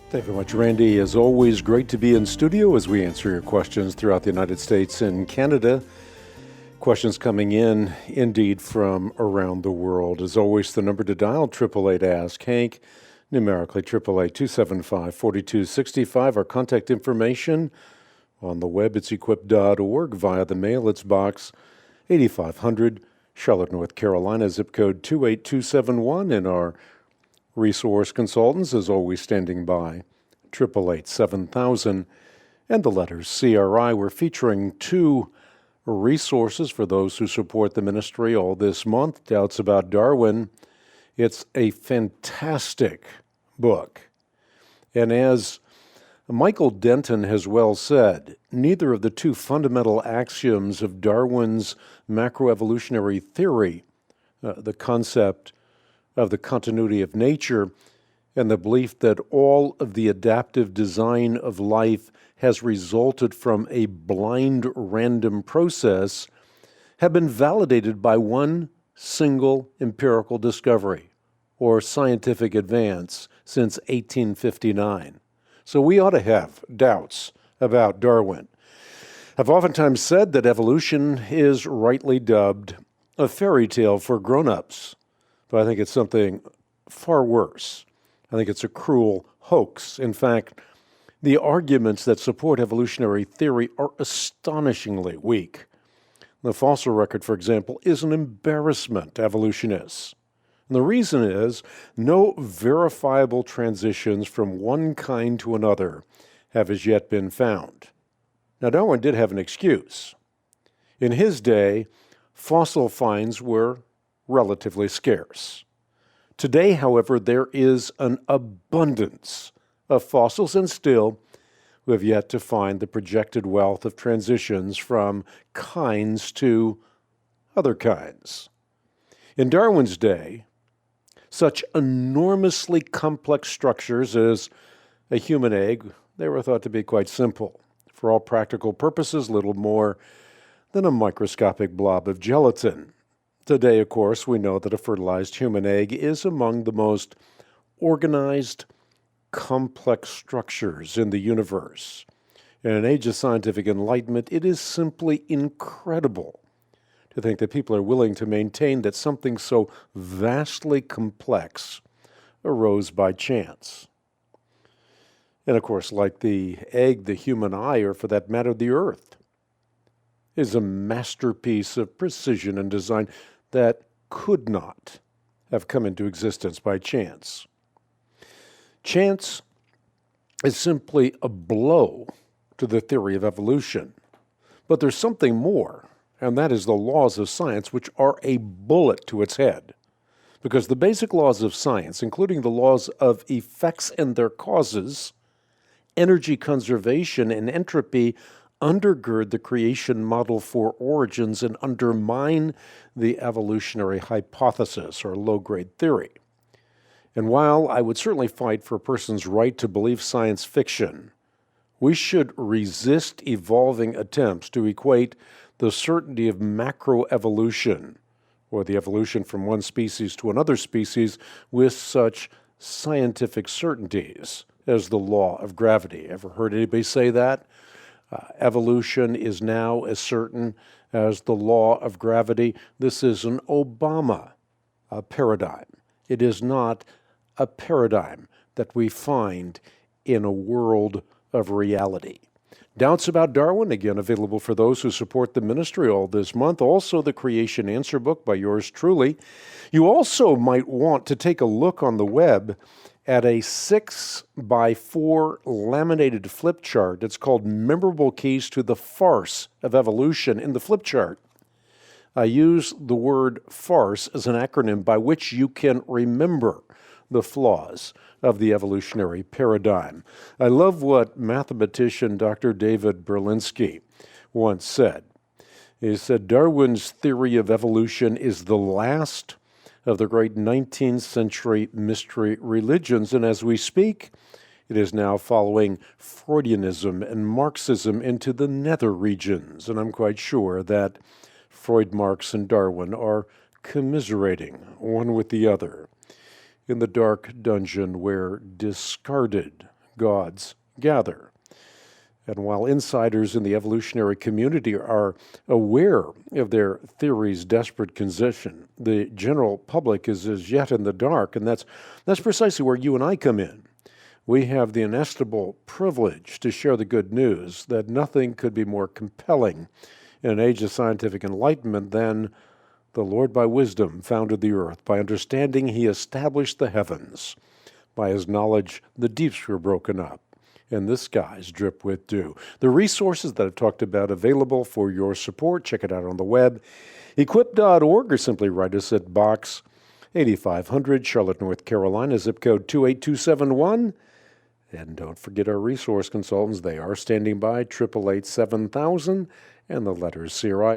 Thank you very much, Randy. As always, great to be in studio as we answer your questions throughout the United States and Canada. Questions coming in, indeed, from around the world. As always, the number to dial, 888-ASK-HANK, numerically 888-275-4265. Our contact information on the web, it's equip.org. Via the mail, it's Box 8500, Charlotte, North Carolina, zip code 28271, and our resource consultants, as always, standing by, 888-7000, and the letters CRI. We're featuring two resources for those who support the ministry all this month. Doubts About Darwin. It's a fantastic book. And as Michael Denton has well said, neither of the two fundamental axioms of Darwin's macroevolutionary theory, the concept of the continuity of nature and the belief that all of the adaptive design of life has resulted from a blind random process, have been validated by one single empirical discovery or scientific advance since 1859. So we ought to have doubts about Darwin. I've oftentimes said that evolution is rightly dubbed a fairy tale for grown-ups. But I think it's something far worse. I think it's a cruel hoax. In fact, the arguments that support evolutionary theory are astonishingly weak. The fossil record, for example, is an embarrassment to evolutionists. And the reason is no verifiable transitions from one kind to another have as yet been found. Now, Darwin did have an excuse. In his day, fossil finds were relatively scarce. Today, however, there is an abundance of fossils, and still we have yet to find the projected wealth of transitions from kinds to other kinds. In Darwin's day, such enormously complex structures as a human egg, they were thought to be quite simple. For all practical purposes, little more than a microscopic blob of gelatin. Today, of course, we know that a fertilized human egg is among the most organized, complex structures in the universe. In an age of scientific enlightenment, it is simply incredible to think that people are willing to maintain that something so vastly complex arose by chance. And of course, like the egg, the human eye, or for that matter, the earth, is a masterpiece of precision and design that could not have come into existence by chance. Chance is simply a blow to the theory of evolution. But there's something more, and that is the laws of science, which are a bullet to its head. Because the basic laws of science, including the laws of effects and their causes, energy conservation and entropy, undergird the creation model for origins and undermine the evolutionary hypothesis or low-grade theory. And while I would certainly fight for a person's right to believe science fiction, we should resist evolving attempts to equate the certainty of macroevolution, or the evolution from one species to another species, with such scientific certainties as the law of gravity. Ever heard anybody say that? Evolution is now as certain as the law of gravity. This is an Obama paradigm. It is not a paradigm that we find in a world of reality. Doubts About Darwin, again, available for those who support the ministry all this month. Also, the Creation Answer book by yours truly. You also might want to take a look on the web at a 6x4 laminated flip chart. It's called Memorable Keys to the Farce of Evolution. In the flip chart, I use the word farce as an acronym by which you can remember the flaws of the evolutionary paradigm. I love what mathematician Dr. David Berlinski once said. He said, Darwin's theory of evolution is the last of the great 19th century mystery religions, and as we speak, it is now following Freudianism and Marxism into the nether regions, and I'm quite sure that Freud, Marx, and Darwin are commiserating one with the other in the dark dungeon where discarded gods gather. And while insiders in the evolutionary community are aware of their theory's desperate condition, the general public is as yet in the dark, and that's precisely where you and I come in. We have the inestimable privilege to share the good news that nothing could be more compelling in an age of scientific enlightenment than the Lord by wisdom founded the earth. By understanding, he established the heavens. By his knowledge, the deeps were broken up, and the skies drip with dew. The resources that I've talked about available for your support, check it out on the web, equip.org, or simply write us at Box 8500, Charlotte, North Carolina, zip code 28271. And don't forget our resource consultants. They are standing by, 888-7000, and the letters CRI.